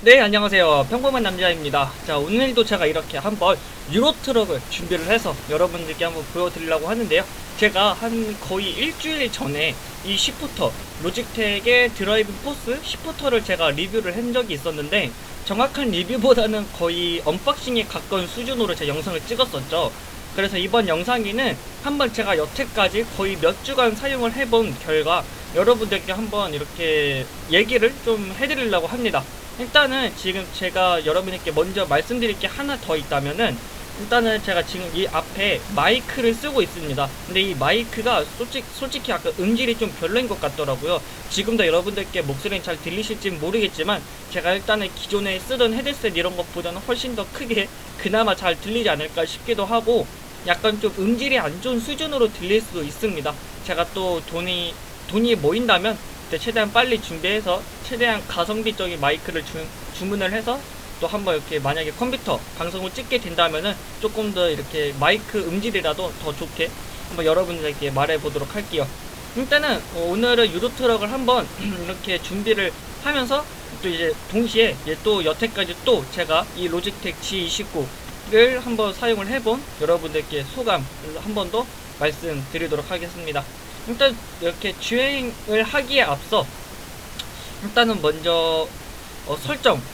네, 안녕하세요. 평범한 남자입니다. 자, 오늘도 제가 이렇게 한번 유로트럭을 준비를 해서 여러분들께 한번 보여드리려고 하는데요. 제가 한 거의 일주일 전에 이 시프터, 로직텍의 드라이브 포스 시프터를 제가 리뷰를 한 적이 있었는데, 정확한 리뷰보다는 거의 언박싱에 가까운 수준으로 제 영상을 찍었었죠. 그래서 이번 영상에는 한번 제가 여태까지 거의 몇 주간 사용을 해본 결과 여러분들께 한번 이렇게 얘기를 좀 해드리려고 합니다. 일단은 지금 제가 여러분께 먼저 말씀드릴 게 하나 더 있다면은, 일단은 제가 지금 이 앞에 마이크를 쓰고 있습니다. 근데 이 마이크가 솔직히 약간 음질이 좀 별로인 것 같더라고요. 지금도 여러분들께 목소리는 잘 들리실지 모르겠지만, 제가 일단은 기존에 쓰던 헤드셋 이런 것보다는 훨씬 더 크게 그나마 잘 들리지 않을까 싶기도 하고, 약간 좀 음질이 안 좋은 수준으로 들릴 수도 있습니다. 제가 또 돈이 모인다면 최대한 빨리 준비해서 최대한 가성비적인 마이크를 주문을 해서 또 한번 이렇게 만약에 컴퓨터 방송을 찍게 된다면은 조금 더 이렇게 마이크 음질이라도 더 좋게 한번 여러분들에게 말해보도록 할게요. 일단은 오늘은 유로트럭을 한번 이렇게 준비를 하면서 또 이제 동시에 또 여태까지 또 제가 이 로직텍 G29를 한번 사용을 해본 여러분들께 소감을 한 번 더 말씀드리도록 하겠습니다. 일단 이렇게 주행을 하기에 앞서 일단은 먼저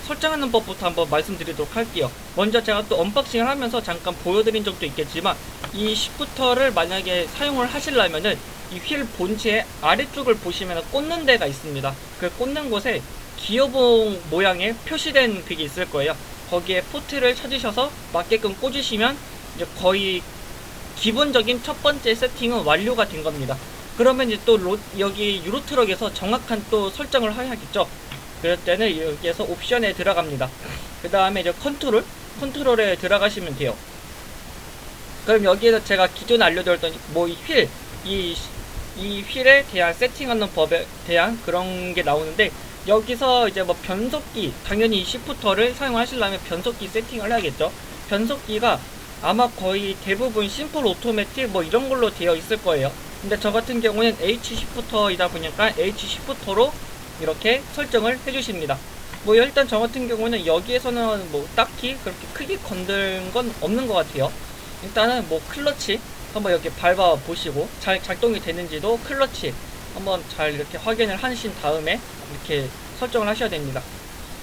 설정하는 법부터 한번 말씀드리도록 할게요. 먼저 제가 또 언박싱을 하면서 잠깐 보여드린 적도 있겠지만, 이 시프터를 만약에 사용을 하시려면은 이 휠 본체의 아래쪽을 보시면 꽂는 데가 있습니다. 그 꽂는 곳에 기어봉 모양의 표시된 그게 있을 거예요. 거기에 포트를 찾으셔서 맞게끔 꽂으시면 이제 거의 기본적인 첫 번째 세팅은 완료가 된 겁니다. 그러면 이제 또 여기 유로트럭에서 정확한 또 설정을 해야겠죠. 그럴 때는 여기에서 옵션에 들어갑니다. 그 다음에 이제 컨트롤에 들어가시면 돼요. 그럼 여기에서 제가 기존에 알려드렸던 이 휠에 대한 세팅하는 법에 대한 그런 게 나오는데, 여기서 이제 뭐 변속기, 당연히 이 시프터를 사용하시려면 변속기 세팅을 해야겠죠. 변속기가 아마 거의 대부분 심플 오토매틱 뭐 이런 걸로 되어 있을 거예요. 근데 저 같은 경우는 H 시프터이다 보니까 H 시프터로 이렇게 설정을 해주십니다. 뭐 일단 저 같은 경우는 여기에서는 뭐 딱히 그렇게 크게 건든 건 없는 것 같아요. 일단은 뭐 클러치 한번 이렇게 밟아 보시고 잘 작동이 되는지도 클러치 한번 잘 이렇게 확인을 하신 다음에 이렇게 설정을 하셔야 됩니다.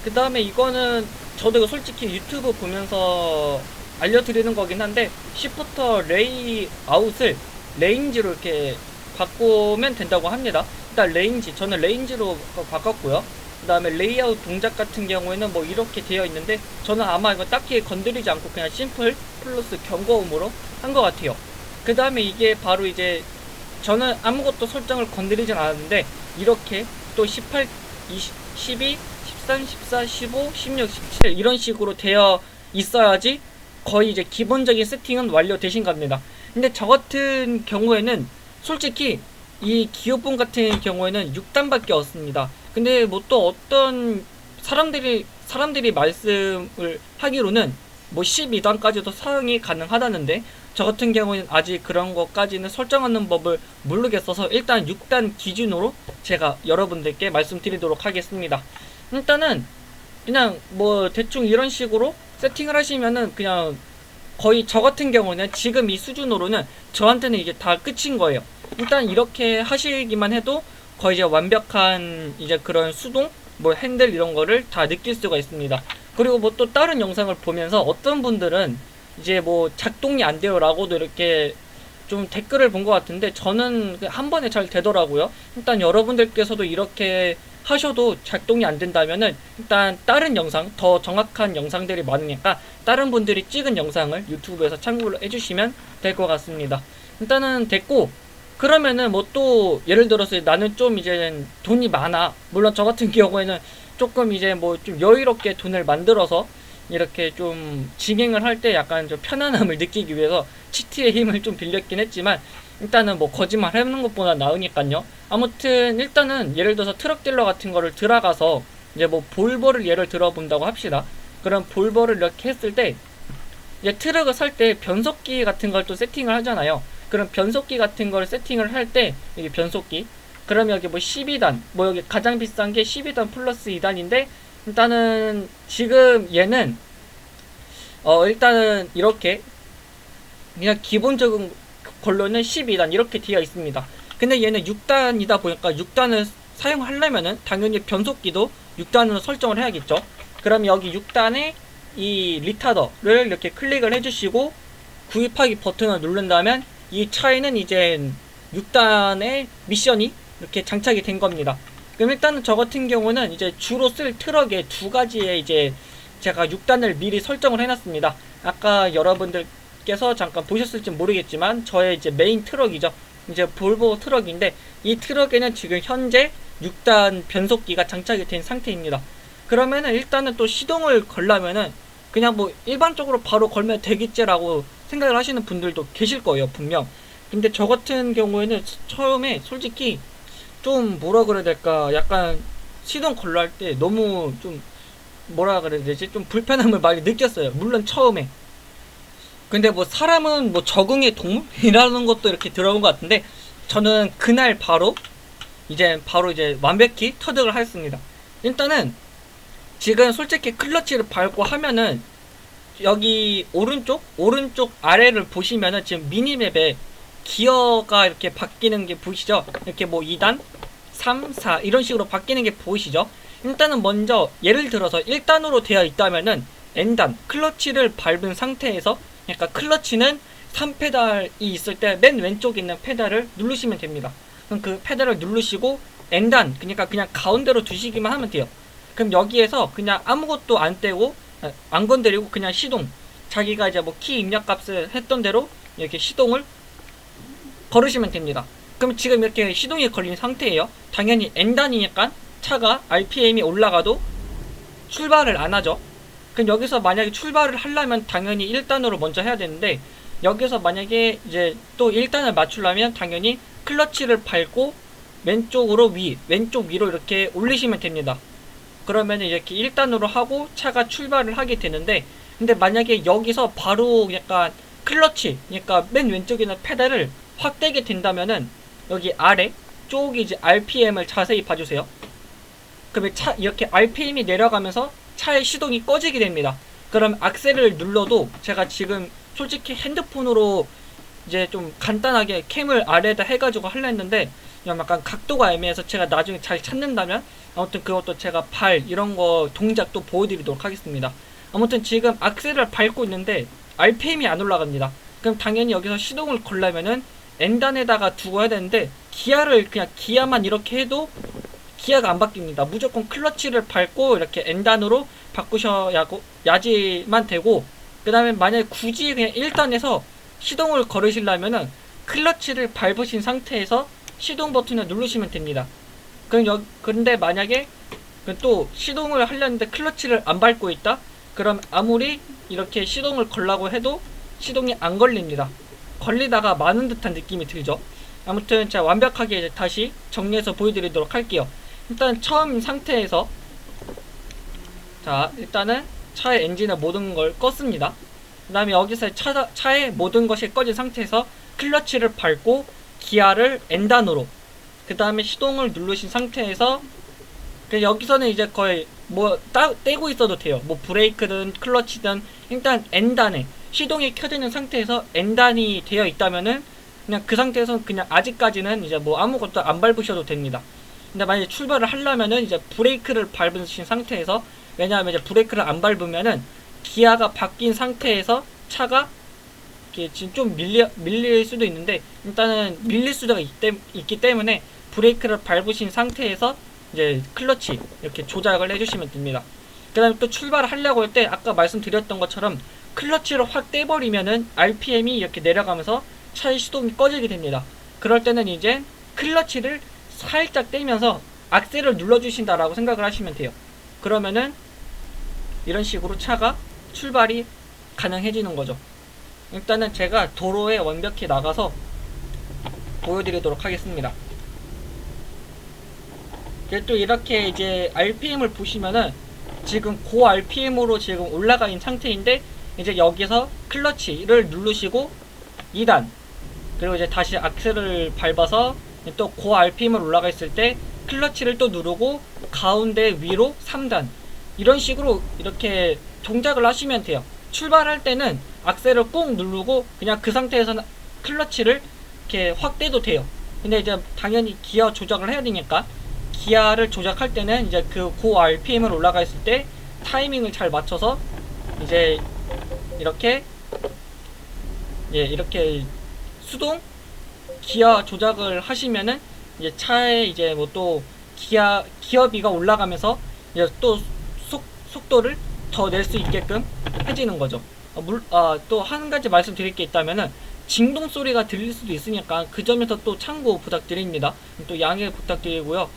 그 다음에 이거는 저도 솔직히 유튜브 보면서 알려드리는 거긴 한데, 시프터 레이아웃을 레인지로 이렇게 바꾸면 된다고 합니다. 일단 저는 레인지로 바꿨고요. 그 다음에 레이아웃 동작 같은 경우에는 뭐 이렇게 되어 있는데, 저는 아마 이거 딱히 건드리지 않고 그냥 심플 플러스 경고음으로 한 것 같아요. 그 다음에 이게 바로 이제 저는 아무것도 설정을 건드리진 않았는데, 이렇게 또 18, 20, 12, 13, 14, 15, 16, 17 이런 식으로 되어 있어야지 거의 이제 기본적인 세팅은 완료되신 겁니다. 근데 저 같은 경우에는 솔직히 이 기어봉 같은 경우에는 6단밖에 없습니다. 근데 뭐 또 어떤 사람들이 말씀을 하기로는 뭐 12단까지도 사용이 가능하다는데, 저 같은 경우는 아직 그런 것까지는 설정하는 법을 모르겠어서 일단 6단 기준으로 제가 여러분들께 말씀드리도록 하겠습니다. 일단은 그냥 뭐 대충 이런 식으로 세팅을 하시면은 그냥 거의 저 같은 경우는 지금 이 수준으로는 저한테는 이게 다 끝인 거예요. 일단 이렇게 하시기만 해도 거의 이제 완벽한 이제 그런 수동 뭐 핸들 이런 거를 다 느낄 수가 있습니다. 그리고 뭐 또 다른 영상을 보면서 어떤 분들은 이제 뭐 작동이 안 돼요 라고도 이렇게 좀 댓글을 본 것 같은데, 저는 한 번에 잘 되더라고요. 일단 여러분들께서도 이렇게 하셔도 작동이 안 된다면은 일단 다른 영상, 더 정확한 영상들이 많으니까 다른 분들이 찍은 영상을 유튜브에서 참고를 해주시면 될 것 같습니다. 일단은 됐고, 그러면은 뭐 또 예를 들어서 나는 좀 이제 돈이 많아. 물론 저 같은 경우에는 조금 이제 뭐 좀 여유롭게 돈을 만들어서 이렇게 좀 진행을 할 때 약간 좀 편안함을 느끼기 위해서 치트의 힘을 좀 빌렸긴 했지만, 일단은 뭐 거짓말 하는 것보다 나으니까요. 아무튼 일단은 예를 들어서 트럭 딜러 같은 거를 들어가서 이제 뭐 볼버를 예를 들어본다고 합시다. 그럼 볼버를 이렇게 했을 때 이제 트럭을 살 때 변속기 같은 걸 또 세팅을 하잖아요. 그럼 변속기 같은 걸 세팅을 할 때 여기 변속기, 그럼 여기 뭐 12단, 뭐 여기 가장 비싼 게 12단 플러스 2단인데 일단은 지금 얘는 일단은 이렇게 그냥 기본적인 걸로는 12단 이렇게 되어 있습니다. 근데 얘는 6단이다 보니까 6단을 사용하려면은 당연히 변속기도 6단으로 설정을 해야겠죠. 그럼 여기 6단에 이 리타더를 이렇게 클릭을 해주시고 구입하기 버튼을 누른다면 이 차에는 이제 6단의 미션이 이렇게 장착이 된 겁니다. 그럼 일단은 저 같은 경우는 이제 주로 쓸 트럭에 두 가지의 이제 제가 6단을 미리 설정을 해놨습니다. 아까 여러분들께서 잠깐 보셨을지 모르겠지만 저의 이제 메인 트럭이죠. 이제 볼보 트럭인데 이 트럭에는 지금 현재 6단 변속기가 장착이 된 상태입니다. 그러면은 일단은 또 시동을 걸려면은 그냥 뭐 일반적으로 바로 걸면 되겠지라고 생각을 하시는 분들도 계실 거예요, 분명. 근데 저 같은 경우에는 처음에 솔직히 좀 뭐라 그래야 될까, 약간 시동 걸러 할 때 너무 좀 뭐라 그래야 되지, 좀 불편함을 많이 느꼈어요, 물론 처음에. 근데 뭐 사람은 뭐 적응의 동물이라는 것도 이렇게 들어본 것 같은데 저는 그날 바로 이제 완벽히 터득을 했습니다. 일단은 지금 솔직히 클러치를 밟고 하면은 여기 오른쪽 아래를 보시면은 지금 미니맵에 기어가 이렇게 바뀌는 게 보이시죠? 이렇게 뭐 2단, 3, 4 이런 식으로 바뀌는 게 보이시죠? 일단은 먼저 예를 들어서 1단으로 되어 있다면은 N단 클러치를 밟은 상태에서, 그러니까 클러치는 3페달이 있을 때 맨 왼쪽에 있는 페달을 누르시면 됩니다. 그럼 그 페달을 누르시고 N단, 그러니까 그냥 가운데로 두시기만 하면 돼요. 그럼 여기에서 그냥 아무것도 안 떼고 안 건드리고 그냥 시동, 자기가 이제 뭐 키 입력 값을 했던 대로 이렇게 시동을 걸으시면 됩니다. 그럼 지금 이렇게 시동이 걸린 상태예요. 당연히 N단이니까 차가 RPM이 올라가도 출발을 안 하죠. 그럼 여기서 만약에 출발을 하려면 당연히 1단으로 먼저 해야 되는데, 여기서 만약에 이제 또 1단을 맞추려면 당연히 클러치를 밟고 왼쪽 위로 이렇게 올리시면 됩니다. 그러면 이렇게 1단으로 하고 차가 출발을 하게 되는데, 근데 만약에 여기서 바로 약간 클러치, 그러니까 맨 왼쪽에 있는 페달을 확 떼게 된다면은 여기 아래 쪽이 이제 RPM을 자세히 봐주세요. 그러면 이렇게 RPM이 내려가면서 차의 시동이 꺼지게 됩니다. 그럼 악셀을 눌러도, 제가 지금 솔직히 핸드폰으로 이제 좀 간단하게 캠을 아래에다 해가지고 하려 했는데 약간 각도가 애매해서 제가 나중에 잘 찾는다면 아무튼 그것도 제가 이런 거 동작 또 보여드리도록 하겠습니다. 아무튼 지금 악셀을 밟고 있는데 RPM이 안 올라갑니다. 그럼 당연히 여기서 시동을 걸려면은 N단에다가 두고 해야 되는데, 그냥 기아만 이렇게 해도 기아가 안 바뀝니다. 무조건 클러치를 밟고 이렇게 N단으로 바꾸셔야지만 되고, 그 다음에 만약에 굳이 그냥 1단에서 시동을 걸으시려면은 클러치를 밟으신 상태에서 시동 버튼을 누르시면 됩니다. 근데 만약에 또 시동을 하려는데 클러치를 안 밟고 있다? 그럼 아무리 이렇게 시동을 걸라고 해도 시동이 안 걸립니다. 걸리다가 마는 듯한 느낌이 들죠. 아무튼 제가 완벽하게 이제 다시 정리해서 보여드리도록 할게요. 일단 처음 상태에서, 자 일단은 차의 엔진의 모든 걸 껐습니다. 그 다음에 여기서 차의 모든 것이 꺼진 상태에서 클러치를 밟고 기아를 N단으로, 그 다음에 시동을 누르신 상태에서 여기서는 이제 거의 뭐 떼고 있어도 돼요. 뭐 브레이크든 클러치든 일단 N단에 시동이 켜져 있는 상태에서 N단이 되어 있다면은 그냥 그 상태에서 그냥 아직까지는 이제 뭐 아무것도 안 밟으셔도 됩니다. 근데 만약에 출발을 하려면은 이제 브레이크를 밟으신 상태에서, 왜냐하면 이제 브레이크를 안 밟으면은 기아가 바뀐 상태에서 차가 지금 좀 밀릴 수도 있는데, 일단은 밀릴 수가 있기 때문에 브레이크를 밟으신 상태에서 이제 클러치 이렇게 조작을 해주시면 됩니다. 그 다음에 또 출발을 하려고 할 때 아까 말씀드렸던 것처럼 클러치를 확 떼버리면은 RPM이 이렇게 내려가면서 차의 시동이 꺼지게 됩니다. 그럴 때는 이제 클러치를 살짝 떼면서 악셀을 눌러주신다라고 생각을 하시면 돼요. 그러면은 이런 식으로 차가 출발이 가능해지는 거죠. 일단은 제가 도로에 완벽히 나가서 보여드리도록 하겠습니다. 또 이렇게 이제 RPM을 보시면은 지금 고 RPM으로 지금 올라가 있는 상태인데, 이제 여기서 클러치를 누르시고 2단, 그리고 이제 다시 악셀을 밟아서 또 고 RPM으로 올라가 있을 때 클러치를 또 누르고 가운데 위로 3단, 이런 식으로 이렇게 동작을 하시면 돼요. 출발할 때는 악셀을 꾹 누르고 그냥 그 상태에서는 클러치를 이렇게 확 떼도 돼요. 근데 이제 당연히 기어 조작을 해야 되니까 기아를 조작할 때는 이제 그 고 RPM을 올라가 있을 때 타이밍을 잘 맞춰서 이제 이렇게 이렇게 수동 기어 조작을 하시면은 이제 차에 이제 뭐 또 기어비가 올라가면서 이제 또 속도를 더 낼 수 있게끔 해지는 거죠. 또 한 가지 말씀드릴 게 있다면은 진동 소리가 들릴 수도 있으니까 그 점에서 또 참고 부탁드립니다. 또 양해 부탁드리고요.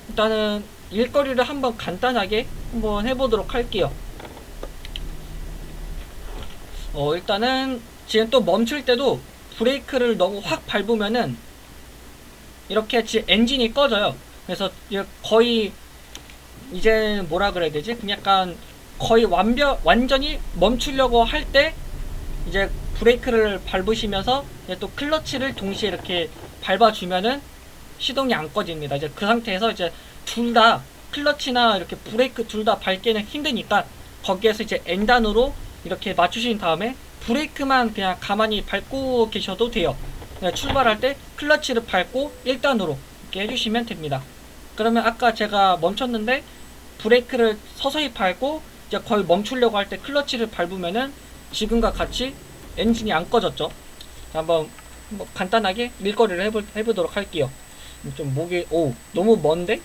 일단은 일거리를 한번 간단하게 한번 해보도록 할게요. 일단은 지금 또 멈출 때도 브레이크를 너무 확 밟으면은 이렇게 엔진이 꺼져요. 그래서 거의 이제 뭐라 그래야 되지? 그냥 약간 거의 완전히 멈추려고 할 때 이제 브레이크를 밟으시면서 이제 또 클러치를 동시에 이렇게 밟아주면은 시동이 안 꺼집니다. 이제 그 상태에서 이제 둘 다 클러치나 이렇게 브레이크 둘 다 밟기는 힘드니까 거기에서 이제 N단으로 이렇게 맞추신 다음에 브레이크만 그냥 가만히 밟고 계셔도 돼요. 출발할 때 클러치를 밟고 1단으로 이렇게 해주시면 됩니다. 그러면 아까 제가 멈췄는데 브레이크를 서서히 밟고 이제 거의 멈추려고 할 때 클러치를 밟으면은 지금과 같이 엔진이 안 꺼졌죠. 한번 뭐 간단하게 밀거리를 해보도록 할게요. 좀 목이 너무 먼데?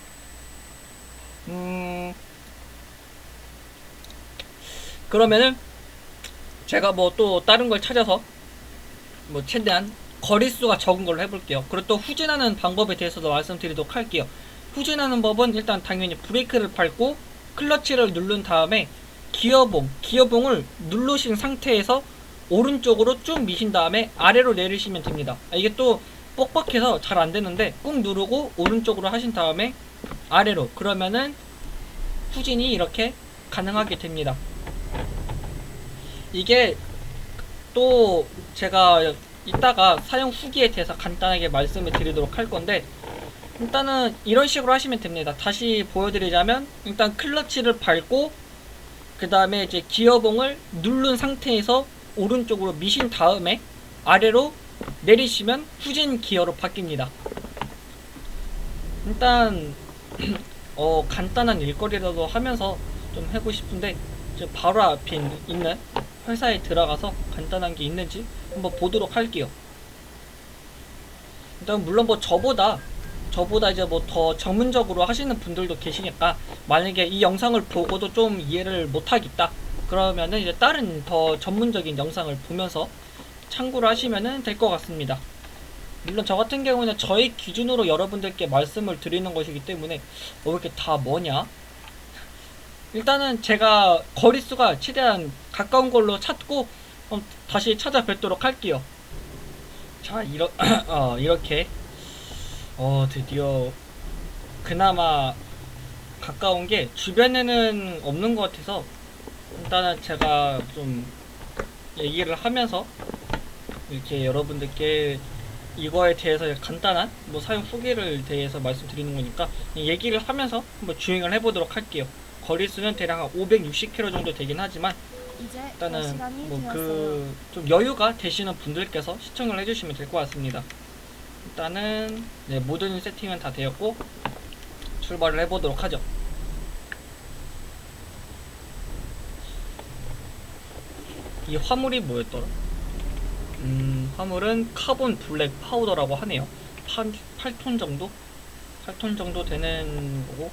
그러면은 제가 뭐 또 다른 걸 찾아서 뭐 최대한 거리수가 적은 걸로 해볼게요. 그리고 또 후진하는 방법에 대해서도 말씀드리도록 할게요. 후진하는 법은 일단 당연히 브레이크를 밟고 클러치를 누른 다음에 기어봉을 누르신 상태에서 오른쪽으로 쭉 미신 다음에 아래로 내리시면 됩니다. 이게 또 뻑뻑해서 잘 안되는데 꾹 누르고 오른쪽으로 하신 다음에 아래로, 그러면은 후진이 이렇게 가능하게 됩니다. 이게 또 제가 이따가 사용 후기에 대해서 간단하게 말씀을 드리도록 할 건데, 일단은 이런 식으로 하시면 됩니다. 다시 보여드리자면 일단 클러치를 밟고 그 다음에 이제 기어봉을 누른 상태에서 오른쪽으로 미신 다음에 아래로 내리시면 후진 기어로 바뀝니다. 일단 간단한 일거리라도 하면서 좀 해보고 싶은데 바로 앞에 있는 회사에 들어가서 간단한 게 있는지 한번 보도록 할게요. 일단 물론 뭐 저보다 이제 뭐 더 전문적으로 하시는 분들도 계시니까 만약에 이 영상을 보고도 좀 이해를 못하겠다 그러면은 이제 다른 더 전문적인 영상을 보면서 참고를 하시면은 될 것 같습니다. 물론 저 같은 경우는 저의 기준으로 여러분들께 말씀을 드리는 것이기 때문에 왜 이렇게 다 뭐냐? 일단은 제가 거리수가 최대한 가까운 걸로 찾고 다시 찾아뵙도록 할게요. 자, 이렇게 드디어 그나마 가까운 게 주변에는 없는 것 같아서 일단은 제가 좀 얘기를 하면서 이렇게 여러분들께 이거에 대해서 간단한 뭐 사용 후기를 대해서 말씀드리는 거니까 얘기를 하면서 한번 주행을 해보도록 할게요. 거리수는 대략 한 560km 정도 되긴 하지만 일단은 뭐 좀 여유가 되시는 분들께서 시청을 해주시면 될 것 같습니다. 일단은 모든 세팅은 다 되었고 출발을 해보도록 하죠. 이 화물이 뭐였더라? 화물은 카본 블랙 파우더라고 하네요. 8톤 정도? 8톤 정도 되는 거고,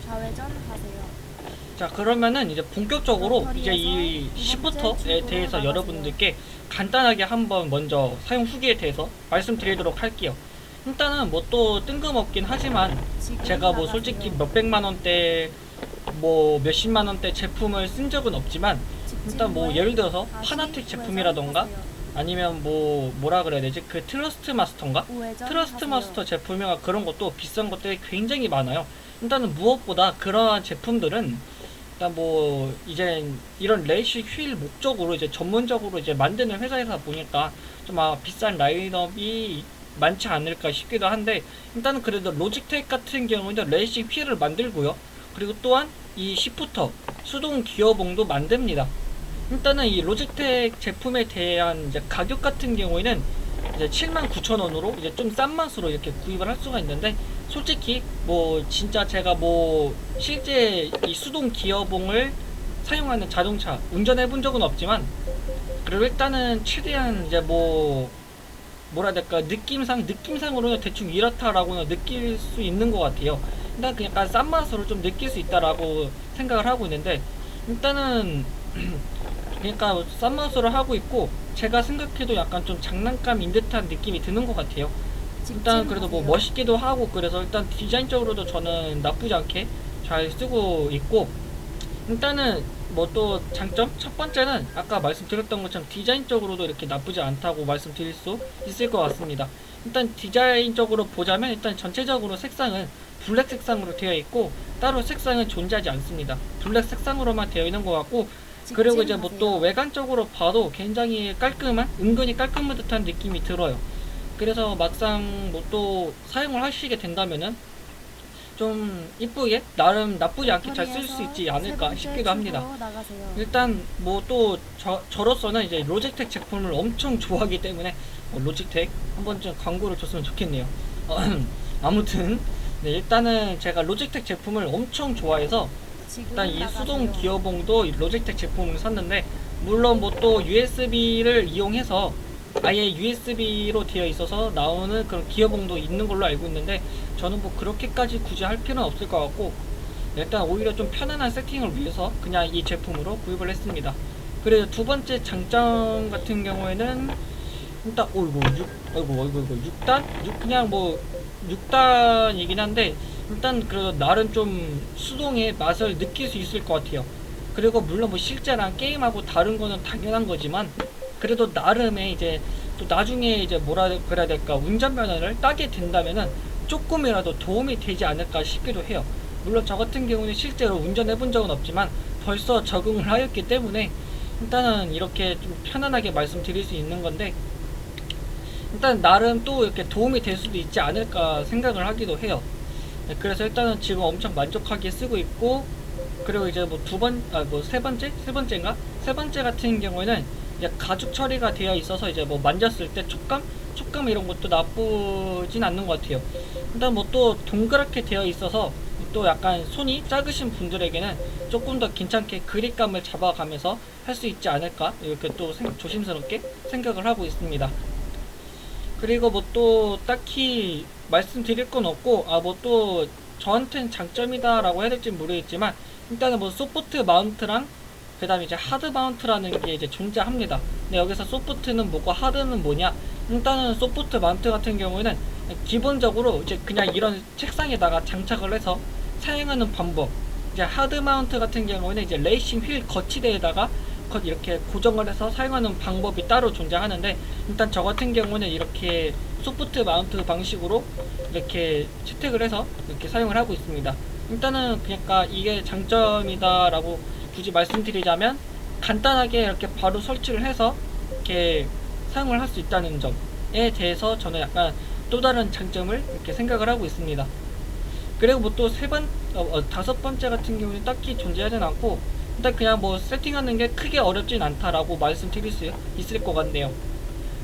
좌회전 하세요. 자, 그러면은 이제 본격적으로 이제 이 시프터에 대해서 여러분들께 간단하게 한번 먼저 사용 후기에 대해서 말씀드리도록 할게요. 일단은 뭐 또 뜬금없긴 하지만 제가 뭐 솔직히 몇백만원대 뭐 몇십만원대 제품을 쓴 적은 없지만 일단 뭐 예를 들어서 파나틱 제품이라던가 아니면 뭐 뭐라 그래야 되지, 그 트러스트 마스터인가? 트러스트 마스터 제품이나 그런 것도 비싼 것들이 굉장히 많아요. 일단은 무엇보다 그러한 제품들은 일단 뭐 이제 이런 레이싱 휠 목적으로 이제 전문적으로 이제 만드는 회사에서 보니까 좀 비싼 라인업이 많지 않을까 싶기도 한데, 일단은 그래도 로직텍 같은 경우는 레이싱 휠을 만들고요. 그리고 또한 이 시프터 수동 기어봉도 만듭니다. 일단은 이 로직텍 제품에 대한 이제 가격 같은 경우에는 이제 79,000원으로 이제 좀 싼 맛으로 이렇게 구입을 할 수가 있는데, 솔직히 뭐 진짜 제가 뭐 실제 이 수동 기어봉을 사용하는 자동차 운전해 본 적은 없지만, 그리고 일단은 최대한 이제 뭐라 해야 될까, 느낌상으로는 대충 이렇다라고는 느낄 수 있는 것 같아요. 일단 그냥 약간 싼 맛으로 좀 느낄 수 있다라고 생각을 하고 있는데, 일단은 그러니까 싼 맛으로 하고 있고, 제가 생각해도 약간 좀 장난감인 듯한 느낌이 드는 것 같아요. 일단 그래도 뭐 멋있기도 하고, 그래서 일단 디자인적으로도 저는 나쁘지 않게 잘 쓰고 있고, 일단은 뭐 또 장점 첫 번째는 아까 말씀드렸던 것처럼 디자인적으로도 이렇게 나쁘지 않다고 말씀드릴 수 있을 것 같습니다. 일단 디자인적으로 보자면 일단 전체적으로 색상은 블랙 색상으로 되어 있고, 따로 색상은 존재하지 않습니다. 블랙 색상으로만 되어 있는 것 같고, 그리고 이제 뭐 또 외관적으로 봐도 굉장히 은근히 깔끔한 듯한 느낌이 들어요. 그래서 막상 뭐 또 사용을 하시게 된다면은 좀 이쁘게 나름 나쁘지 않게 잘 쓸 수 있지 않을까 싶기도 합니다. 일단 뭐 또 저로서는 이제 로직텍 제품을 엄청 좋아하기 때문에 로직텍 한 번쯤 광고를 줬으면 좋겠네요. 아무튼 네, 일단은 제가 로직텍 제품을 엄청 좋아해서 일단 이 수동 기어봉도 로직텍 제품을 샀는데, 물론 뭐 또 USB를 이용해서 아예 USB로 되어 있어서 나오는 그런 기어봉도 있는 걸로 알고 있는데, 저는 뭐 그렇게까지 굳이 할 필요는 없을 것 같고, 일단 오히려 좀 편안한 세팅을 위해서 그냥 이 제품으로 구입을 했습니다. 그리고 두 번째 장점 같은 경우에는 일단 어이구 6단? 그냥 뭐 6단이긴 한데, 일단 그래도 나름 좀 수동의 맛을 느낄 수 있을 것 같아요. 그리고 물론 뭐 실제랑 게임하고 다른 거는 당연한 거지만, 그래도 나름의 이제 또 나중에 이제 뭐라 그래야 될까, 운전면허를 따게 된다면은 조금이라도 도움이 되지 않을까 싶기도 해요. 물론 저 같은 경우는 실제로 운전해 본 적은 없지만 벌써 적응을 하였기 때문에 일단은 이렇게 좀 편안하게 말씀드릴 수 있는 건데, 일단 나름 또 이렇게 도움이 될 수도 있지 않을까 생각을 하기도 해요. 네, 그래서 일단은 지금 엄청 만족하게 쓰고 있고, 그리고 이제 뭐 세 번째 같은 경우에는 이제 가죽 처리가 되어 있어서 이제 뭐 만졌을 때 촉감 이런 것도 나쁘진 않는 것 같아요. 일단 뭐 또 동그랗게 되어 있어서 또 약간 손이 작으신 분들에게는 조금 더 괜찮게 그립감을 잡아가면서 할 수 있지 않을까, 이렇게 또 조심스럽게 생각을 하고 있습니다. 그리고 뭐 또 딱히 말씀드릴 건 없고, 뭐 또 저한테는 장점이다 라고 해야 될지 모르겠지만, 일단은 뭐 소프트 마운트랑 그 다음에 이제 하드 마운트라는 게 이제 존재합니다. 근데 여기서 소프트는 뭐고 하드는 뭐냐, 일단은 소프트 마운트 같은 경우에는 기본적으로 이제 그냥 이런 책상에다가 장착을 해서 사용하는 방법, 이제 하드 마운트 같은 경우에는 이제 레이싱 휠 거치대에다가 이렇게 고정을 해서 사용하는 방법이 따로 존재하는데, 일단 저 같은 경우는 이렇게 소프트 마운트 방식으로 이렇게 채택을 해서 이렇게 사용을 하고 있습니다. 일단은 그러니까 이게 장점이다 라고 굳이 말씀드리자면, 간단하게 이렇게 바로 설치를 해서 이렇게 사용을 할 수 있다는 점에 대해서 저는 약간 또 다른 장점을 이렇게 생각을 하고 있습니다. 그리고 뭐 또 다섯 번째 같은 경우는 딱히 존재하진 않고, 일단 그냥 뭐 세팅하는 게 크게 어렵진 않다라고 말씀드릴 수 있을 것 같네요.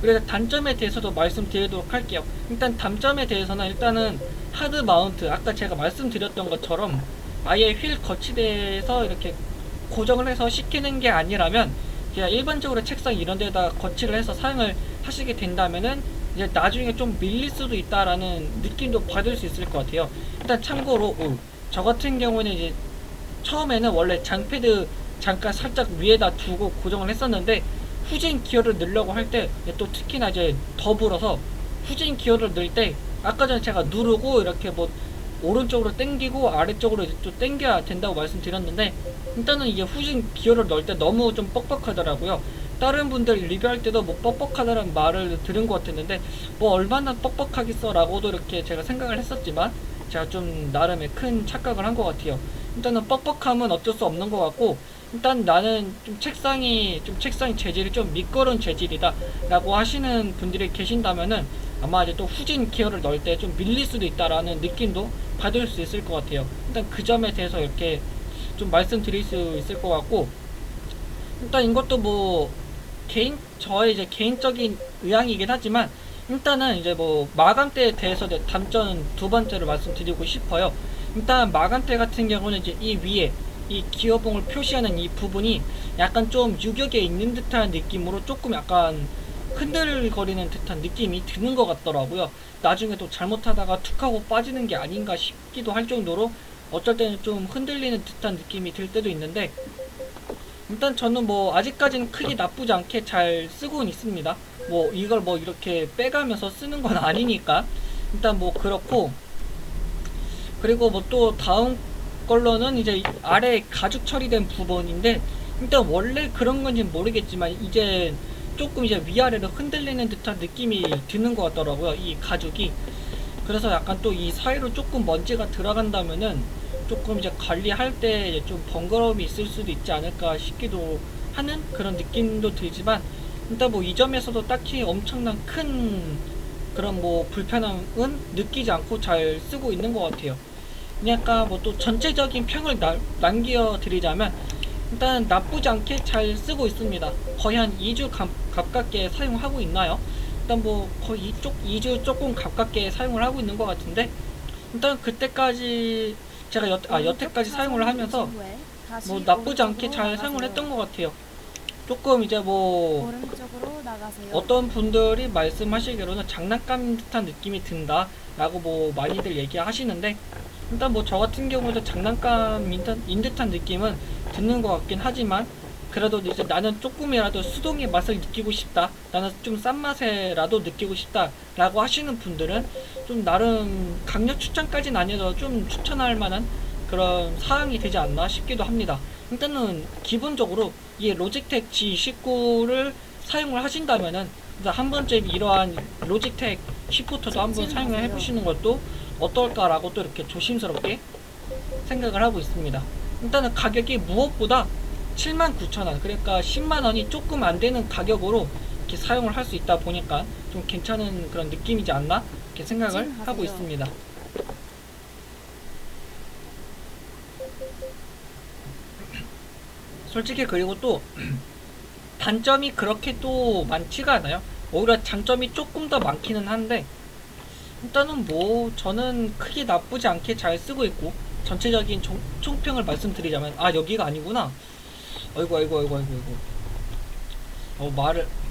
그래서 단점에 대해서도 말씀드리도록 할게요. 일단 단점에 대해서는 일단은 하드 마운트, 아까 제가 말씀드렸던 것처럼 아예 휠 거치대에서 이렇게 고정을 해서 시키는 게 아니라면, 그냥 일반적으로 책상 이런 데다 거치를 해서 사용을 하시게 된다면은 이제 나중에 좀 밀릴 수도 있다라는 느낌도 받을 수 있을 것 같아요. 일단 참고로 저 같은 경우는 이제 처음에는 원래 장패드 잠깐 살짝 위에다 두고 고정을 했었는데, 후진 기어를 넣으려고 할 때 또 특히나 이제 더불어서 후진 기어를 넣을 때 아까 전에 제가 누르고 이렇게 뭐 오른쪽으로 당기고 아래쪽으로 이제 또 당겨야 된다고 말씀드렸는데, 일단은 이게 후진 기어를 넣을 때 너무 좀 뻑뻑하더라고요. 다른 분들 리뷰할 때도 뭐 뻑뻑하다는 말을 들은 것 같았는데, 뭐 얼마나 뻑뻑하겠어 라고도 이렇게 제가 생각을 했었지만, 제가 좀 나름의 큰 착각을 한 것 같아요. 일단은 뻑뻑함은 어쩔 수 없는 것 같고, 일단 나는 좀 책상 재질이 좀 미끄러운 재질이다 라고 하시는 분들이 계신다면은 아마 이제 또 후진 기어를 넣을 때 좀 밀릴 수도 있다라는 느낌도 받을 수 있을 것 같아요. 일단 그 점에 대해서 이렇게 좀 말씀드릴 수 있을 것 같고, 일단 이것도 뭐 저의 이제 개인적인 의향이긴 하지만, 일단은 이제 뭐 마감대에 대해서 단점은 두 번째로 말씀드리고 싶어요. 일단 마감대 같은 경우는 이제 이 위에 이 기어봉을 표시하는 이 부분이 약간 좀 유격에 있는 듯한 느낌으로 조금 약간 흔들거리는 듯한 느낌이 드는 것 같더라고요. 나중에 또 잘못하다가 툭 하고 빠지는 게 아닌가 싶기도 할 정도로 어쩔 때는 좀 흔들리는 듯한 느낌이 들 때도 있는데, 일단 저는 뭐 아직까지는 크게 나쁘지 않게 잘 쓰고는 있습니다. 뭐 이걸 뭐 이렇게 빼가면서 쓰는 건 아니니까 일단 뭐 그렇고, 그리고 뭐 또 다음 걸로는 이제 아래 가죽 처리된 부분인데, 일단 원래 그런 건지는 모르겠지만 이제 조금 이제 위아래로 흔들리는 듯한 느낌이 드는 것 같더라고요, 이 가죽이. 그래서 약간 또 이 사이로 조금 먼지가 들어간다면은 조금 이제 관리할 때 좀 번거로움이 있을 수도 있지 않을까 싶기도 하는 그런 느낌도 들지만, 일단 뭐 이 점에서도 딱히 엄청난 큰 그런 뭐 불편함은 느끼지 않고 잘 쓰고 있는 것 같아요. 약간 뭐 또 전체적인 평을 남겨 드리자면, 일단 나쁘지 않게 잘 쓰고 있습니다. 거의 한 2주 가깝게 사용하고 있나요? 일단 뭐 거의 2주 조금 가깝게 사용을 하고 있는 것 같은데, 일단 그때까지 제가 여태까지 사용을 하면서 뭐 나쁘지 않게 잘 사용을 했던 것 같아요. 조금 이제 뭐 어떤 분들이 말씀하시기로는 장난감 듯한 느낌이 든다 라고 뭐 많이들 얘기하시는데, 일단 뭐 저 같은 경우도 장난감인 듯한 느낌은 드는 것 같긴 하지만, 그래도 이제 나는 조금이라도 수동의 맛을 느끼고 싶다, 나는 좀 싼 맛에라도 느끼고 싶다 라고 하시는 분들은 좀 나름 강력 추천까지는 아니어도 좀 추천할 만한 그런 사항이 되지 않나 싶기도 합니다. 일단은 기본적으로 이 로직텍 G29를 사용을 하신다면은 한 번쯤 이러한 로직텍 시프터도 한번 사용을 해보시는 것도 어떨까라고 또 이렇게 조심스럽게 생각을 하고 있습니다. 일단은 가격이 무엇보다 79,000원, 그러니까 10만원이 조금 안되는 가격으로 이렇게 사용을 할 수 있다 보니까 좀 괜찮은 그런 느낌이지 않나 이렇게 생각을 하고 있습니다. 솔직히 그리고 또 단점이 그렇게 또 많지가 않아요. 오히려 장점이 조금 더 많기는 한데, 일단은 뭐 저는 크게 나쁘지 않게 잘 쓰고 있고, 전체적인 총평을 말씀드리자면, 여기가 아니구나. 아이고.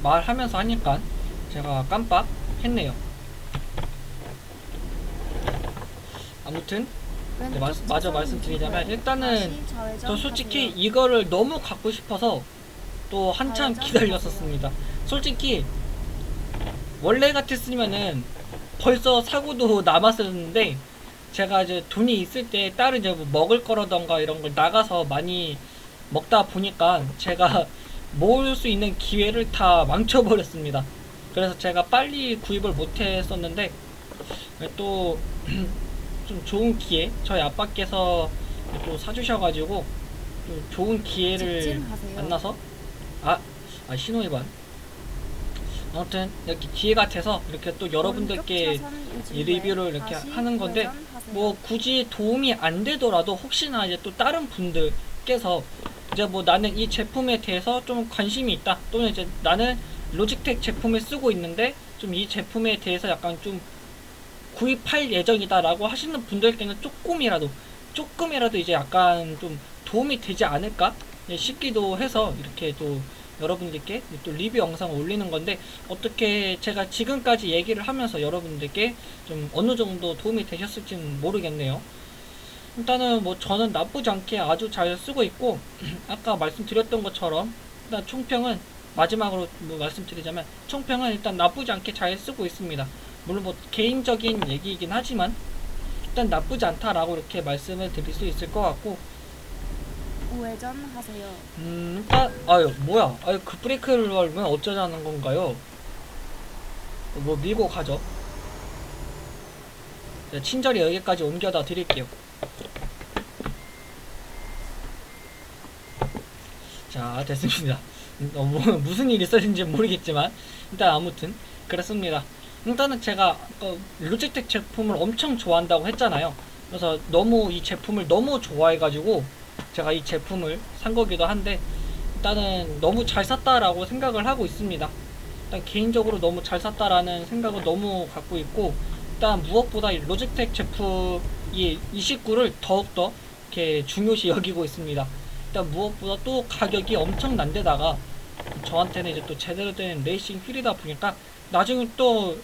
말하면서 하니까 제가 깜빡했네요. 아무튼 네, 마저 말씀드리자면, 일단은 저 솔직히 이거를 너무 갖고 싶어서 또 한참 기다렸었습니다. 솔직히 원래 같았으면은 벌써 사고도 남았었는데, 제가 이제 돈이 있을 때 다른 이제 뭐 먹을 거라던가 이런 걸 나가서 많이 먹다 보니까 제가 모을 수 있는 기회를 다 망쳐버렸습니다. 그래서 제가 빨리 구입을 못했었는데, 또 좀 좋은 기회, 저희 아빠께서 또 사주셔가지고 또 좋은 기회를 만나서 신호위반, 아무튼 이렇게 기회 같아서 이렇게 또 여러분들께 이 리뷰를 이렇게 하는 건데, 뭐 굳이 도움이 안 되더라도 혹시나 이제 또 다른 분들께서 이제 뭐 나는 이 제품에 대해서 좀 관심이 있다, 또는 이제 나는 로직텍 제품을 쓰고 있는데 좀 이 제품에 대해서 약간 좀 구입할 예정이다 라고 하시는 분들께는 조금이라도 이제 약간 좀 도움이 되지 않을까 싶기도 해서 이렇게 또 여러분들께 또 리뷰 영상을 올리는 건데, 어떻게 제가 지금까지 얘기를 하면서 여러분들께 좀 어느 정도 도움이 되셨을지는 모르겠네요. 일단은 뭐 저는 나쁘지 않게 아주 잘 쓰고 있고, 아까 말씀드렸던 것처럼 일단 총평은 마지막으로 뭐 말씀드리자면, 총평은 일단 나쁘지 않게 잘 쓰고 있습니다. 물론 뭐 개인적인 얘기이긴 하지만 일단 나쁘지 않다라고 이렇게 말씀을 드릴 수 있을 것 같고, 우회전하세요. 일단 뭐야, 그 브레이크를 밟으면 어쩌자는 건가요? 뭐 밀고 가죠. 친절히 여기까지 옮겨다 드릴게요. 자, 됐습니다. 무슨 일이 있었는지 모르겠지만 일단 아무튼 그렇습니다. 일단은 제가 아까 로지텍 제품을 엄청 좋아한다고 했잖아요. 그래서 너무 이 제품을 너무 좋아해가지고 제가 이 제품을 산 거기도 한데, 일단은 너무 잘 샀다라고 생각을 하고 있습니다. 일단 개인적으로 너무 잘 샀다라는 생각을 너무 갖고 있고, 일단 무엇보다 이 로지텍 제품 이 29를 더욱더 이렇게 중요시 여기고 있습니다. 일단 무엇보다 또 가격이 엄청 난 데다가 저한테는 이제 또 제대로 된 레이싱 휠이다 보니까 나중에 또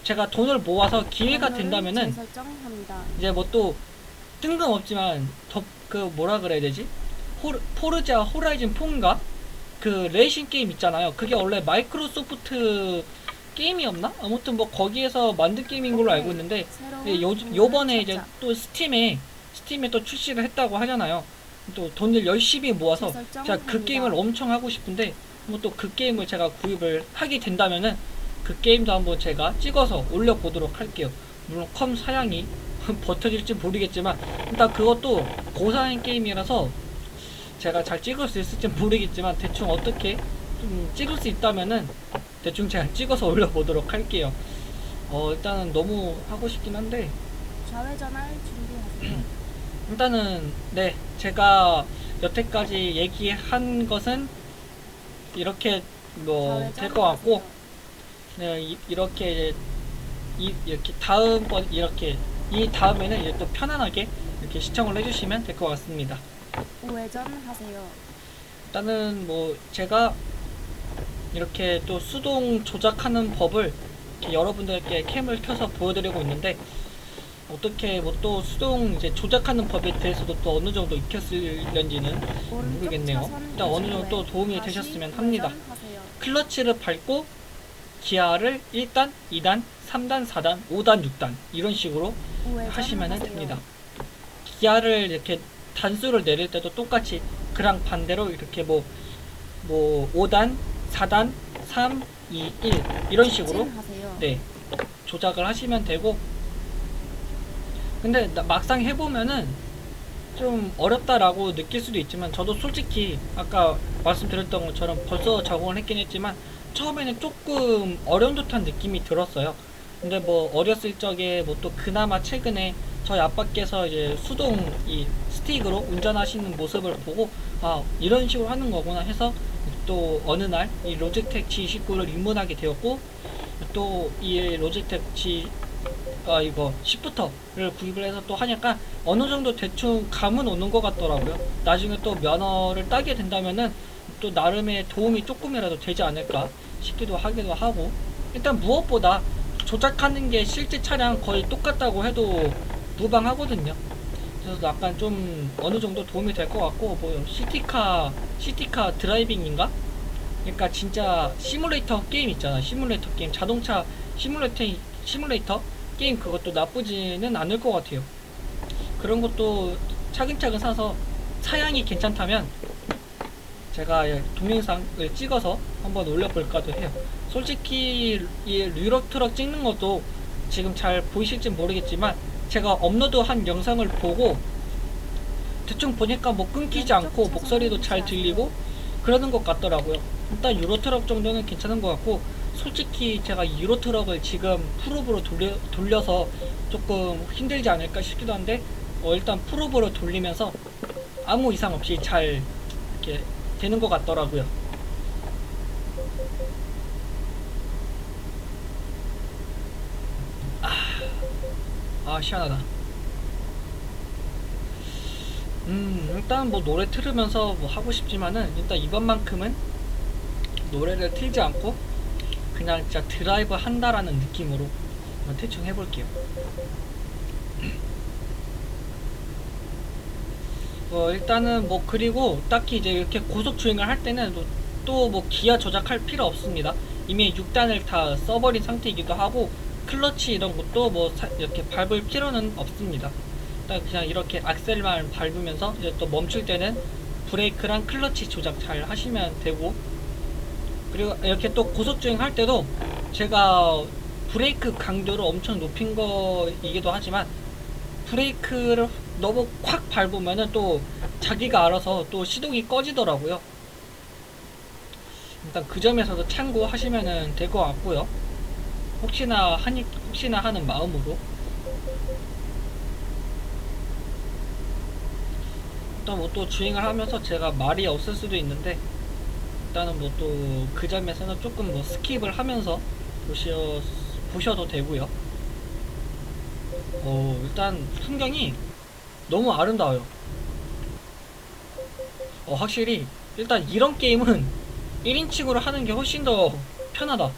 제가 돈을 모아서 기회가 된다면은 이제 뭐 또 뜬금없지만 더 그 뭐라 그래야 되지? 포르자 호라이즌 4인가? 그 레이싱 게임 있잖아요. 그게 원래 마이크로소프트 게임이었나? 아무튼 뭐 거기에서 만든 게임인 걸로 알고 있는데, 요번에 이제 또 스팀에 또 출시를 했다고 하잖아요. 또 돈을 열심히 모아서 제가 그 게임을 엄청 하고 싶은데, 뭐 또 그 게임을 제가 구입을 하게 된다면은 그 게임도 한번 제가 찍어서 올려보도록 할게요. 물론 컴 사양이 버텨질지 모르겠지만, 일단 그것도 고사양 게임이라서 제가 잘 찍을 수 있을지 모르겠지만 대충 어떻게 좀 찍을 수 있다면은 대충 제가 찍어서 올려보도록 할게요. 일단은 너무 하고 싶긴 한데, 좌회전할 준비하세요. 일단은 네, 제가 여태까지 얘기한 것은 이렇게 뭐 될 것 같고, 네, 이렇게 이렇게 다음번 이렇게 이 다음에는 이제 또 편안하게 이렇게 시청을 해주시면 될 것 같습니다. 우회전하세요. 일단은 뭐 제가 이렇게 또 수동 조작하는 법을 이렇게 여러분들께 캠을 켜서 보여드리고 있는데, 어떻게 뭐 또 수동 이제 조작하는 법에 대해서도 또 어느 정도 익혔을런지는 모르겠네요. 일단 어느 정도 또 도움이 되셨으면 합니다. 클러치를 밟고 기아를 1단, 2단, 3단, 4단, 5단, 6단 이런 식으로 하시면 됩니다. 기아를 이렇게 단수를 내릴 때도 똑같이 그랑 반대로 이렇게 뭐 5단, 4단, 3, 2, 1 이런 식으로 네, 조작을 하시면 되고, 근데 막상 해보면은 좀 어렵다라고 느낄 수도 있지만, 저도 솔직히 아까 말씀드렸던 것처럼 벌써 적응을 했긴 했지만 처음에는 조금 어려운 듯한 느낌이 들었어요. 근데 뭐 어렸을 적에 뭐 또 그나마 최근에 저희 아빠께서 이제 수동 이 스틱으로 운전하시는 모습을 보고, 아 이런 식으로 하는 거구나 해서 또 어느 날 이 로지텍 G29를 입문하게 되었고, 또 이 로지텍 이거 시프터를 구입을 해서 또 하니까 어느 정도 대충 감은 오는 것 같더라고요. 나중에 또 면허를 따게 된다면은 또 나름의 도움이 조금이라도 되지 않을까 싶기도 하기도 하고, 일단 무엇보다 조작하는 게 실제 차량 거의 똑같다고 해도 무방하거든요. 그래서 약간 좀 어느 정도 도움이 될 것 같고, 뭐 시티카 드라이빙인가? 그러니까 진짜 시뮬레이터 게임 있잖아. 시뮬레이터 게임, 자동차 시뮬레이터 게임, 그것도 나쁘지는 않을 것 같아요. 그런 것도 차근차근 사서 사양이 괜찮다면 제가 동영상을 찍어서 한번 올려볼까도 해요. 솔직히 이 유로트럭 찍는 것도 지금 잘 보이실지 모르겠지만, 제가 업로드한 영상을 보고 대충 보니까 뭐 끊기지 않고 목소리도 잘 들리고 그러는 것 같더라고요. 일단 유로트럭 정도는 괜찮은 것 같고, 솔직히 제가 유로트럭을 지금 프로브로 돌려서 조금 힘들지 않을까 싶기도 한데, 일단 프로브로 돌리면서 아무 이상 없이 잘 이렇게 되는 것 같더라고요. 시원하다. 일단 뭐 노래 틀으면서 뭐 하고 싶지만은, 일단 이번만큼은 노래를 틀지 않고 그냥 진짜 드라이브 한다라는 느낌으로 대충 해볼게요. 일단은 뭐 그리고 딱히 이제 이렇게 고속 주행을 할 때는 또 뭐 기아 조작할 필요 없습니다. 이미 6단을 다 써버린 상태이기도 하고, 클러치 이런 것도 뭐 이렇게 밟을 필요는 없습니다. 일단 그냥 이렇게 악셀만 밟으면서 이제 또 멈출 때는 브레이크랑 클러치 조작 잘 하시면 되고, 그리고 이렇게 또 고속 주행 할 때도 제가 브레이크 강도를 엄청 높인 거이기도 하지만, 브레이크를 너무 콱 밟으면은 또 자기가 알아서 또 시동이 꺼지더라고요. 일단 그 점에서도 참고하시면 될 것 같고요. 혹시나 하는 마음으로. 일단 뭐 또 주행을 하면서 제가 말이 없을 수도 있는데, 일단은 뭐 또 그 점에서는 조금 뭐 스킵을 하면서 보셔도 되고요. 일단 풍경이 너무 아름다워요. 확실히 일단 이런 게임은 1인칭으로 하는 게 훨씬 더 편하다.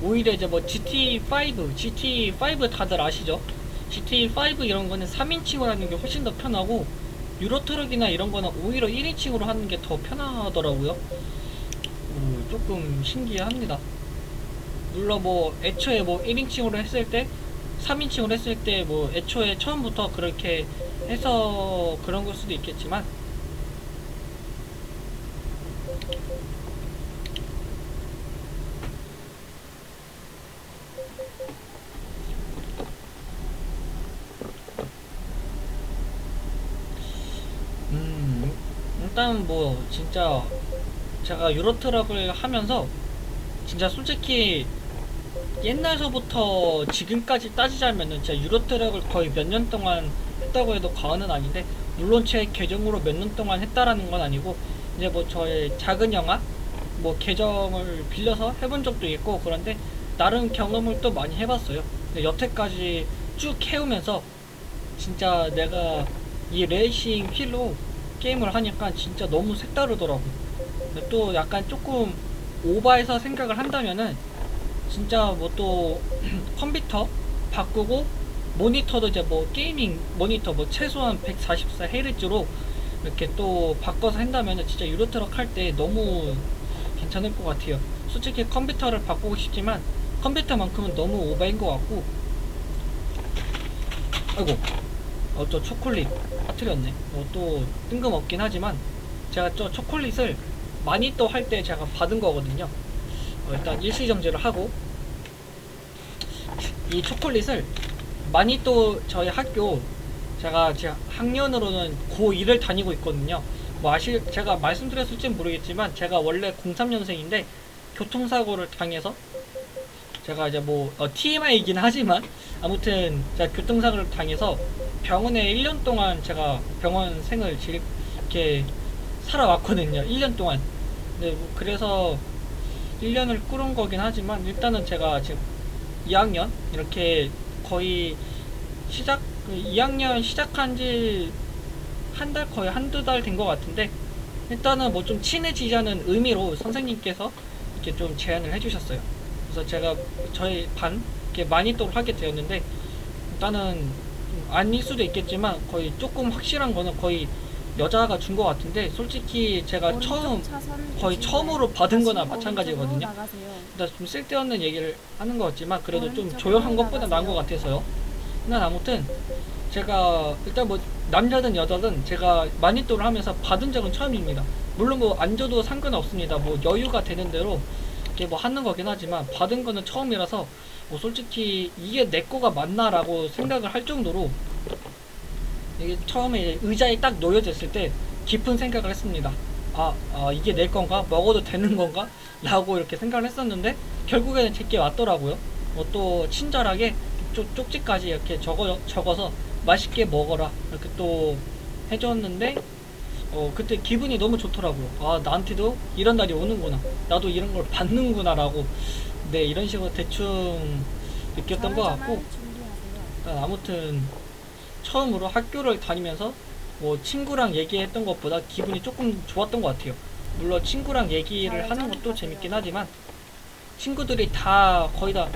오히려 이제 뭐 GT5 다들 아시죠? GT5 이런 거는 3인칭으로 하는 게 훨씬 더 편하고, 유로트럭이나 이런 거는 오히려 1인칭으로 하는 게 더 편하더라고요. 조금 신기합니다. 물론 뭐 애초에 뭐 1인칭으로 했을 때, 3인칭으로 했을 때 뭐 애초에 처음부터 그렇게 해서 그런 걸 수도 있겠지만, 일단 뭐 진짜 제가 유로트럭을 하면서 진짜 솔직히 옛날서부터 지금까지 따지자면은 진짜 유로트럭을 거의 몇 년 동안 했다고 해도 과언은 아닌데, 물론 제 계정으로 몇 년 동안 했다라는 건 아니고, 이제 뭐 저의 작은 영화 뭐 계정을 빌려서 해본 적도 있고, 그런데 나름 경험을 또 많이 해봤어요. 근데 여태까지 쭉 해오면서 진짜 내가 이 레이싱 휠로 게임을 하니까 진짜 너무 색다르더라고. 근데 또 약간 조금 오버해서 생각을 한다면은, 진짜 뭐 또 컴퓨터 바꾸고, 모니터도 이제 뭐 게이밍 모니터 뭐 최소한 144Hz로 이렇게 또 바꿔서 한다면은 진짜 유로트럭 할 때 너무 괜찮을 것 같아요. 솔직히 컴퓨터를 바꾸고 싶지만 컴퓨터만큼은 너무 오버인 것 같고. 아이고, 저 초콜릿 빠뜨렸네. 또 뜬금없긴 하지만 제가 저 초콜릿을 많이 또 할 때 제가 받은 거거든요. 일단 일시정지를 하고, 이 초콜릿을 많이 또 저희 학교, 제 학년으로는 고2를 다니고 있거든요. 뭐 제가 말씀드렸을진 모르겠지만 제가 원래 03년생인데 교통사고를 당해서, 제가 이제 뭐 TMI이긴 하지만 아무튼 제가 교통사고를 당해서 병원에 1년 동안 제가 병원 생을 이렇게 살아왔거든요. 1년 동안. 네, 뭐 그래서 1년을 꾸른 거긴 하지만, 일단은 제가 지금 2학년 이렇게 거의 2학년 시작한 지 한 달, 거의 한두 달 된 것 같은데, 일단은 뭐 좀 친해지자는 의미로 선생님께서 이렇게 좀 제안을 해주셨어요. 그래서 제가 저희 반 이렇게 마니또를 하게 되었는데, 일단은 아닐 수도 있겠지만 거의 조금 확실한 거는 거의 여자가 준 것 같은데, 솔직히 제가 거의 처음으로 받은 거나 마찬가지거든요. 일단 좀 쓸데없는 얘기를 하는 것 같지만 그래도 좀 조용한 것보다 나은 것 같아서요. 난 아무튼 제가 일단 뭐 남자든 여자든 제가 마니또를 하면서 받은 적은 처음입니다. 물론 뭐 안 줘도 상관없습니다. 뭐 여유가 되는 대로 이렇게 뭐 하는 거긴 하지만, 받은 거는 처음이라서 뭐 솔직히 이게 내 거가 맞나라고 생각을 할 정도로, 이게 처음에 의자에 딱 놓여졌을 때 깊은 생각을 했습니다. 이게 내 건가? 먹어도 되는 건가? 라고 이렇게 생각을 했었는데, 결국에는 제게 왔더라고요. 또 친절하게 쪽지까지 이렇게 적어서 맛있게 먹어라 이렇게 또 해줬는데, 그때 기분이 너무 좋더라고요. 나한테도 이런 날이 오는구나, 나도 이런 걸 받는구나 라고, 네, 이런 식으로 대충 느꼈던 것 같고. 아무튼 처음으로 학교를 다니면서 뭐 친구랑 얘기했던 것보다 기분이 조금 좋았던 것 같아요. 물론 친구랑 얘기를 하는 것도 재밌긴 하지만, 친구들이 다 거의 다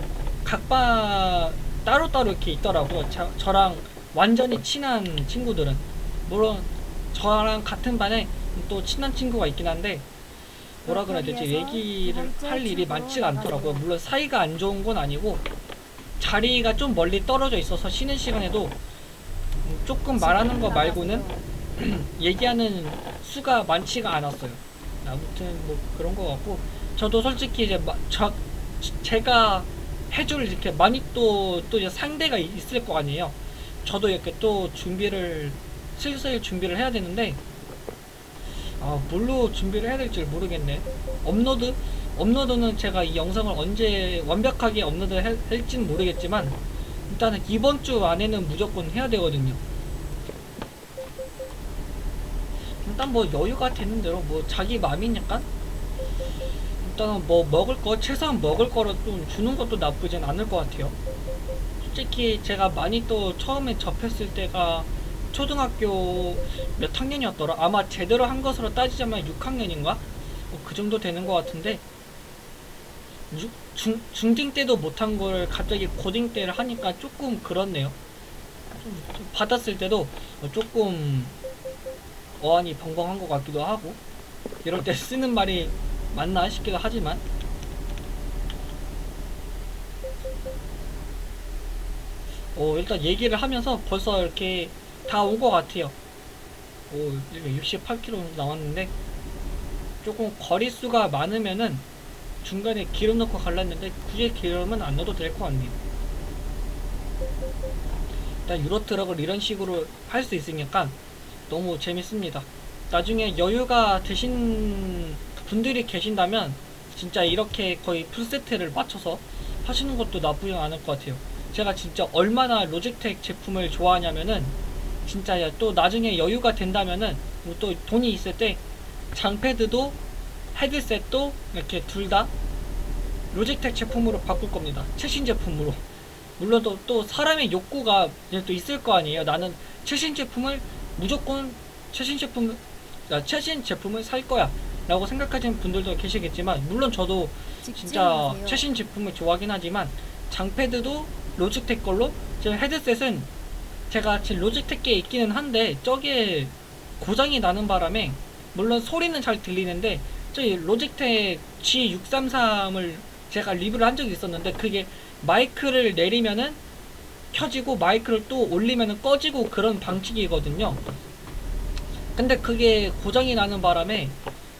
각반 따로따로 이렇게 있더라고요. 저랑 완전히 친한 친구들은. 물론 저랑 같은 반에 또 친한 친구가 있긴 한데, 뭐라 그래야 되지, 얘기를 할 일이 많지가 않더라고요. 물론 사이가 안 좋은 건 아니고, 자리가 좀 멀리 떨어져 있어서 쉬는 시간에도 조금 말하는 거 말고는 얘기하는 수가 많지가 않았어요. 아무튼 뭐 그런 거 같고, 저도 솔직히 이제 제가 해줄 이렇게 많이 또 이제 상대가 있을 거 아니에요. 저도 이렇게 또 슬슬 준비를 해야 되는데, 뭘로 준비를 해야 될지 모르겠네. 업로드는 제가 이 영상을 언제 완벽하게 업로드 할지는 모르겠지만 일단은 이번 주 안에는 무조건 해야 되거든요. 일단 뭐 여유가 되는 대로 뭐 자기 맘이니까 일단은 뭐 먹을 거 최소한 먹을 거를 좀 주는 것도 나쁘진 않을 것 같아요. 솔직히 제가 많이 또 처음에 접했을 때가 초등학교 몇 학년이었더라? 아마 제대로 한 것으로 따지자면 6학년인가? 그 정도 되는 것 같은데 중딩 때도 못한 걸 갑자기 고딩 때를 하니까 조금 그렇네요. 좀 받았을 때도 조금 어안이 벙벙한 것 같기도 하고 이럴 때 쓰는 말이 맞나 싶기도 하지만 일단 얘기를 하면서 벌써 이렇게 다 온 것 같아요. 68km 나왔는데 조금 거리수가 많으면은 중간에 기름 넣고 갈랐는데 굳이 기름은 안 넣어도 될 것 같네요. 일단 유로트럭을 이런 식으로 할 수 있으니까 너무 재밌습니다. 나중에 여유가 되신 분들이 계신다면 진짜 이렇게 거의 풀세트를 맞춰서 하시는 것도 나쁘지 않을 것 같아요. 제가 진짜 얼마나 로직텍 제품을 좋아하냐면은 진짜 또 나중에 여유가 된다면은 또 돈이 있을 때 장패드도 헤드셋도 이렇게 둘 다 로직텍 제품으로 바꿀 겁니다. 최신 제품으로. 물론 또 사람의 욕구가 또 있을 거 아니에요. 나는 최신 제품을 무조건 최신 제품을 살 거야 라고 생각하시는 분들도 계시겠지만 물론 저도 진짜 직진하세요. 최신 제품을 좋아하긴 하지만 장패드도 로직텍 걸로 제 헤드셋은 제가 지금 로직텍 게 있기는 한데 저게 고장이 나는 바람에 물론 소리는 잘 들리는데 저기 로직텍 G633을 제가 리뷰를 한 적이 있었는데 그게 마이크를 내리면은 켜지고 마이크를 또 올리면은 꺼지고 그런 방식이거든요. 근데 그게 고장이 나는 바람에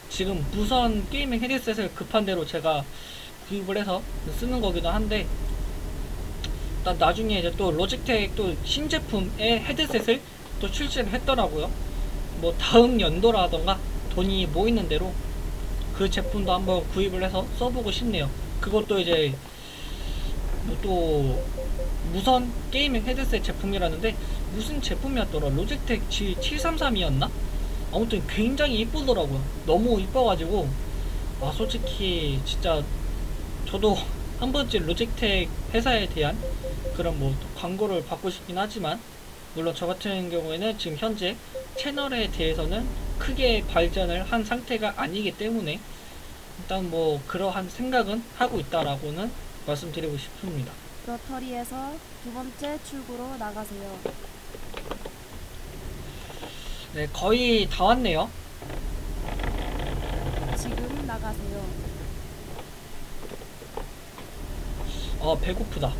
지금 무선 게이밍 헤드셋을 급한 대로 제가 구입을 해서 쓰는 거기도 한데 나중에 이제 또 로직텍 또 신제품의 헤드셋을 또 출시를 했더라고요. 뭐 다음 연도라던가 돈이 모이는 대로 그 제품도 한번 구입을 해서 써보고 싶네요. 그것도 이제 또 무선 게이밍 헤드셋 제품이라는데 무슨 제품이었더라? 로직텍 G733이었나? 아무튼 굉장히 이쁘더라고요. 너무 이뻐가지고 솔직히 진짜 저도 한 번쯤 로직텍 회사에 대한 그런 뭐 광고를 받고 싶긴 하지만 물론 저 같은 경우에는 지금 현재 채널에 대해서는 크게 발전을 한 상태가 아니기 때문에 일단 뭐 그러한 생각은 하고 있다라고는 말씀드리고 싶습니다. 로터리에서 두 번째 출구로 나가세요. 네, 거의 다 왔네요. 지금 나가세요. 배고프다.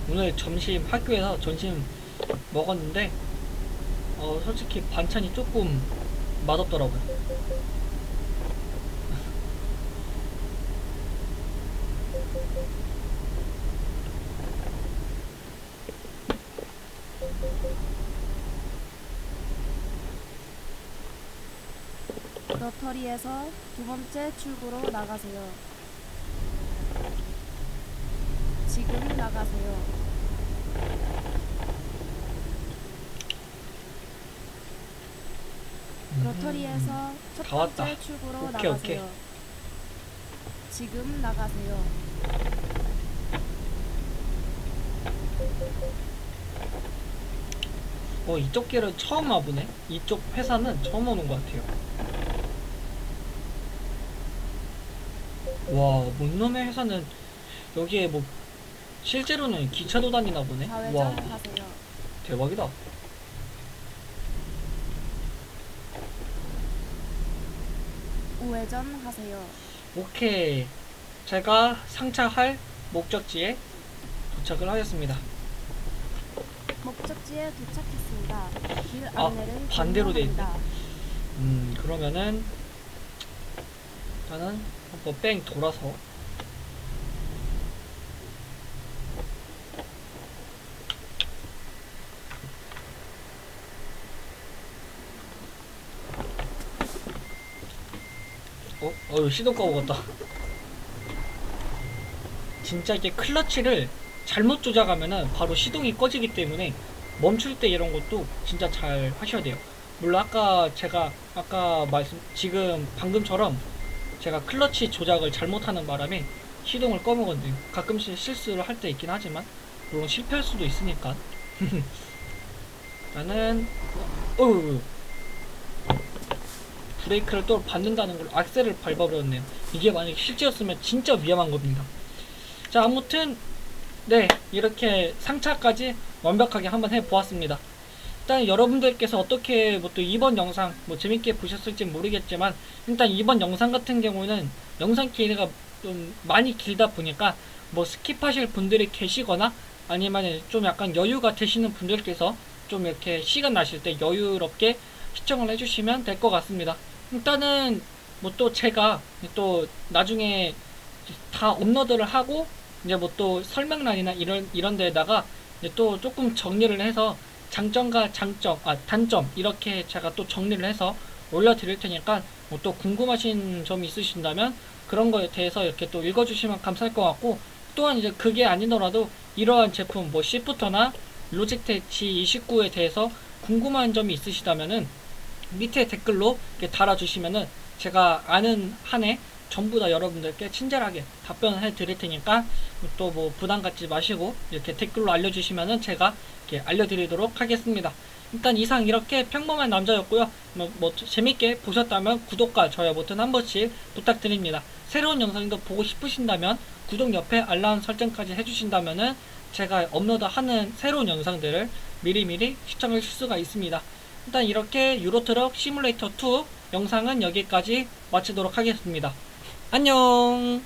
오늘 점심 학교에서 점심 먹었는데 솔직히 반찬이 조금 맛없더라고요. 로터리에서 두 번째 출구로 나가세요. 지금 나가세요. 로터리에서 첫 다 왔다. 번째 출구로 오케이, 나가세요. 오케이. 지금 나가세요. 이쪽 길은 처음 와보네. 이쪽 회사는 처음 오는 것 같아요. 와, 뭔놈의 회사는 여기에 뭐 실제로는 기차도 다니나 보네. 좌회전 와, 하세요. 대박이다. 우회전 하세요. 오케이. 제가 상차할 목적지에 도착을 하였습니다. 목적지에 도착했습니다. 길 아, 안내를 반대로 돼 있네. 종료합니다. 그러면은 일단은 한번 뺑 돌아서 이거 시동 꺼고 갔다. 진짜 이게 클러치를 잘못 조작하면은 바로 시동이 꺼지기 때문에 멈출 때 이런 것도 진짜 잘 하셔야 돼요. 물론 지금 방금처럼 제가 클러치 조작을 잘못하는 바람에 시동을 꺼먹었네요. 가끔씩 실수를 할 때 있긴 하지만 물론 실패할 수도 있으니까. 나는 브레이크를 또 밟는다는 걸 악셀을 밟아버렸네요. 이게 만약에 실제였으면 진짜 위험한 겁니다. 자, 아무튼 네, 이렇게 상차까지 완벽하게 한번 해보았습니다. 일단 여러분들께서 어떻게 뭐 또 이번 영상 뭐 재밌게 보셨을지 모르겠지만, 일단 이번 영상 같은 경우는 영상 길이가 좀 많이 길다 보니까 뭐 스킵하실 분들이 계시거나 아니면 좀 약간 여유가 되시는 분들께서 좀 이렇게 시간 나실 때 여유롭게 시청을 해주시면 될 것 같습니다. 일단은 뭐 또 제가 또 나중에 다 업로드를 하고 이제 뭐 또 설명란이나 이런 데다가 이제 또 조금 정리를 해서 장점과 단점 이렇게 제가 또 정리를 해서 올려드릴 테니까 뭐 또 궁금하신 점이 있으신다면 그런 거에 대해서 이렇게 또 읽어주시면 감사할 것 같고, 또한 이제 그게 아니더라도 이러한 제품 뭐 시프터나 로직텍 G29에 대해서 궁금한 점이 있으시다면은 밑에 댓글로 이렇게 달아주시면은 제가 아는 한에 전부 다 여러분들께 친절하게 답변을 해 드릴 테니까 또 뭐 부담 갖지 마시고 이렇게 댓글로 알려주시면은 제가 이렇게 알려드리도록 하겠습니다. 일단 이상 이렇게 평범한 남자였고요. 뭐 재밌게 보셨다면 구독과 좋아요 버튼 한 번씩 부탁드립니다. 새로운 영상도 보고 싶으신다면 구독 옆에 알람 설정까지 해주신다면은 제가 업로드하는 새로운 영상들을 미리미리 시청하실 수가 있습니다. 일단 이렇게 유로트럭 시뮬레이터 2 영상은 여기까지 마치도록 하겠습니다. 안녕.